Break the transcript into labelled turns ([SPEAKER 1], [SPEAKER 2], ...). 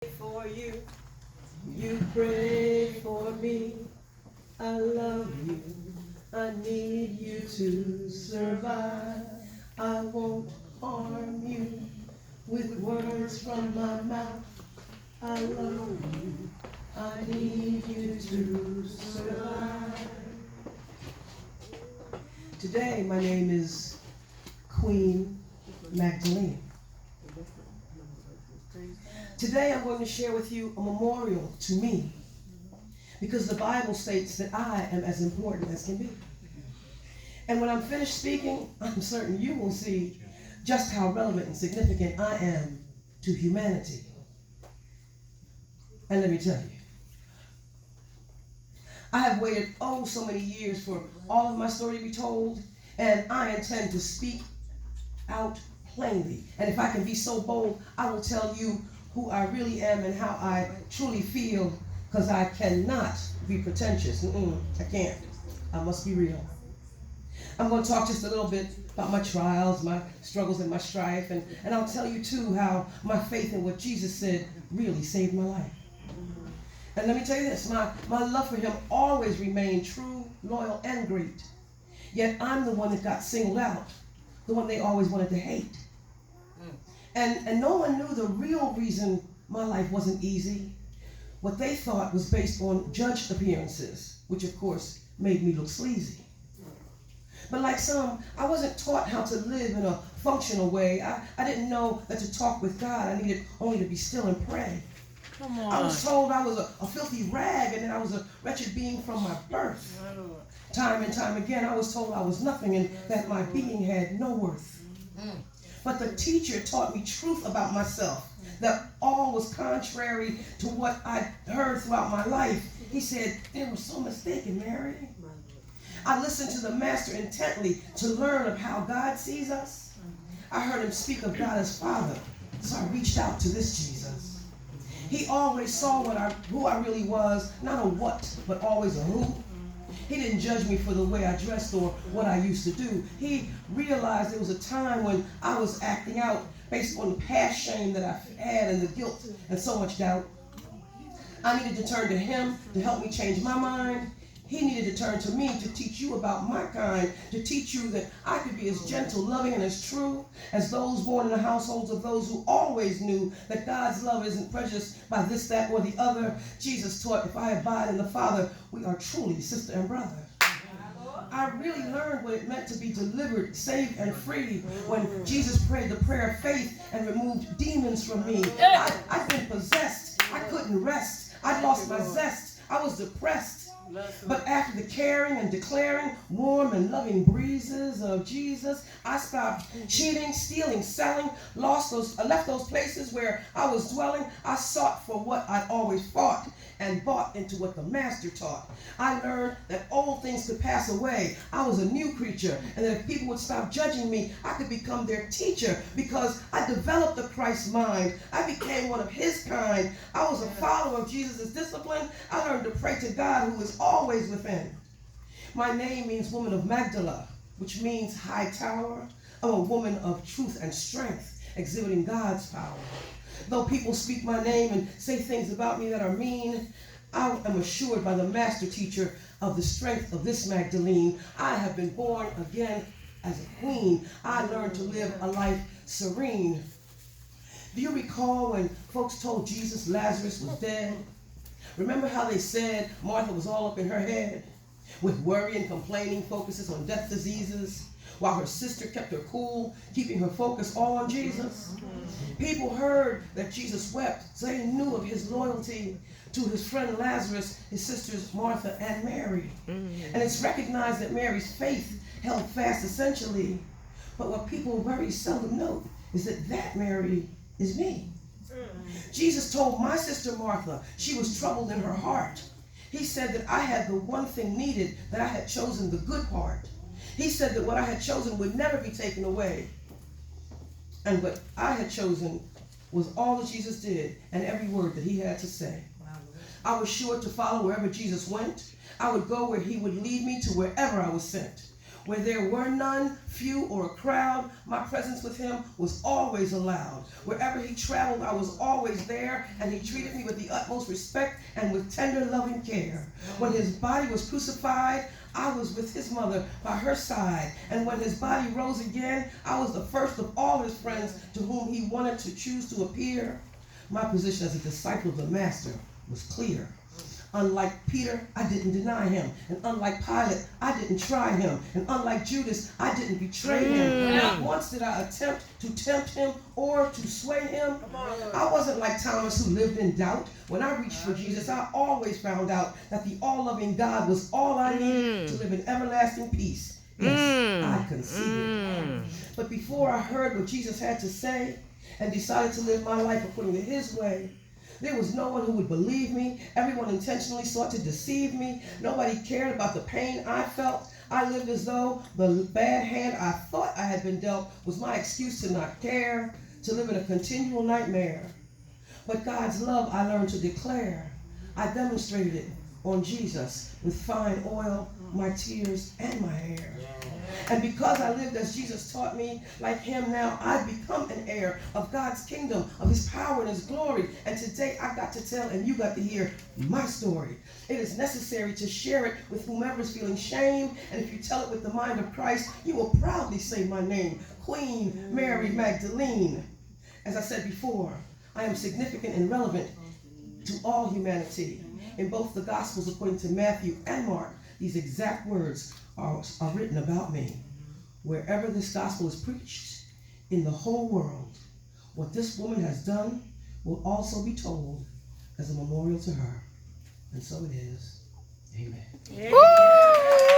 [SPEAKER 1] For you, you pray for me. I love you. I need you to survive. I won't harm you with words from my mouth. I love you. I need you to survive. Today, my name is Queen Magdalene. Today I'm going to share with you a memorial to me, because the Bible states that I am as important as can be. And when I'm finished speaking, I'm certain you will see just how relevant and significant I am to humanity. And let me tell you, I have waited so many years for all of my story to be told, and I intend to speak out plainly. And if I can be so bold, I will tell you who I really am and how I truly feel, because I cannot be pretentious. I can't. I must be real. I'm going to talk just a little bit about my trials, my struggles, and my strife, and I'll tell you too how my faith in what Jesus said really saved my life. And let me tell you this, my love for him always remained true, loyal, and great. Yet I'm the one that got singled out, the one they always wanted to hate. And no one knew the real reason my life wasn't easy. What they thought was based on judged appearances, which of course made me look sleazy. But like some, I wasn't taught how to live in a functional way. I didn't know that to talk with God, I needed only to be still and pray.
[SPEAKER 2] Come on.
[SPEAKER 1] I was told I was a filthy rag, and that I was a wretched being from my birth. Time and time again, I was told I was nothing and that my being had no worth. But the teacher taught me truth about myself, that all was contrary to what I heard throughout my life. He said, "They were so mistaken, Mary." I listened to the master intently to learn of how God sees us. I heard him speak of God as Father, so I reached out to this Jesus. He always saw who I really was, not a what, but always a who. He didn't judge me for the way I dressed or what I used to do. He realized there was a time when I was acting out based on the past shame that I had and the guilt and so much doubt. I needed to turn to him to help me change my mind. He needed to turn to me to teach you about my kind, to teach you that I could be as gentle, loving, and as true as those born in the households of those who always knew that God's love isn't prejudiced by this, that, or the other. Jesus taught, if I abide in the Father, we are truly sister and brother. I really learned what it meant to be delivered, saved, and free when Jesus prayed the prayer of faith and removed demons from me. I'd been possessed. I couldn't rest. I'd lost my zest. I was depressed. But after the caring and declaring warm and loving breezes of Jesus, I stopped cheating, stealing, selling, left those places where I was dwelling. I sought for what I'd always fought and bought into what the master taught. I learned that old things could pass away. I was a new creature, and that if people would stop judging me, I could become their teacher, because I developed the Christ mind. I became one of his kind. I was a follower of Jesus' discipline. I learned to pray to God, who is always within. My name means woman of Magdalene, which means high tower. I'm a woman of truth and strength, exhibiting God's power. Though people speak my name and say things about me that are mean, I am assured by the master teacher of the strength of this Magdalene. I have been born again as a queen. I learned to live a life serene. Do you recall when folks told Jesus Lazarus was dead? Remember how they said Martha was all up in her head with worry and complaining, focuses on death diseases, while her sister kept her cool, keeping her focus all on Jesus? People heard that Jesus wept, so they knew of his loyalty to his friend Lazarus, his sisters Martha and Mary. And it's recognized that Mary's faith held fast essentially. But what people very seldom know is that Mary is me. Jesus told my sister Martha she was troubled in her heart. He said that I had the one thing needed, that I had chosen the good part. He said that what I had chosen would never be taken away. And what I had chosen was all that Jesus did and every word that he had to say. I was sure to follow wherever Jesus went. I would go where he would lead me, to wherever I was sent. Where there were none, few, or a crowd, my presence with him was always allowed. Wherever he traveled, I was always there, and he treated me with the utmost respect and with tender, loving care. When his body was crucified, I was with his mother by her side. And when his body rose again, I was the first of all his friends to whom he wanted to choose to appear. My position as a disciple of the Master was clear. Unlike Peter, I didn't deny him. And unlike Pilate, I didn't try him. And unlike Judas, I didn't betray him. Not once did I attempt to tempt him or to sway him. I wasn't like Thomas, who lived in doubt. When I reached for Jesus, I always found out that the all-loving God was all I needed to live in everlasting peace. Yes, I conceded. But before I heard what Jesus had to say and decided to live my life according to his way, there was no one who would believe me. Everyone intentionally sought to deceive me. Nobody cared about the pain I felt. I lived as though the bad hand I thought I had been dealt was my excuse to not care, to live in a continual nightmare. But God's love I learned to declare. I demonstrated it on Jesus with fine oil, my tears, and my hair. And because I lived as Jesus taught me, like him now, I've become an heir of God's kingdom, of his power and his glory. And today I got to tell and you got to hear my story. It is necessary to share it with whomever is feeling shame. And if you tell it with the mind of Christ, you will proudly say my name, Queen Mary Magdalene. As I said before, I am significant and relevant to all humanity. In both the Gospels, according to Matthew and Mark, these exact words are written about me. Wherever this gospel is preached in the whole world, what this woman has done will also be told as a memorial to her. And so it is. Amen. Yeah.